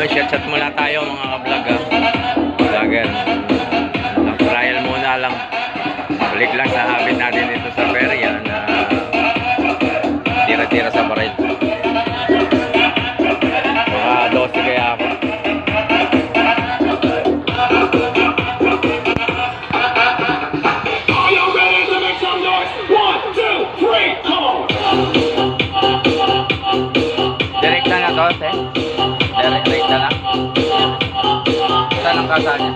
Ayun, chat muna tayo mga ka-vlog vlogger. Trial muna lang. Balik lang sa habit natin dito sa Feria na tira-tira sa baril. Mga 12 kaya ako. Direct na to, te? Direct na lang. Saan ang kasa niya?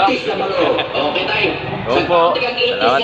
Okay tayo. Opo. Salamat.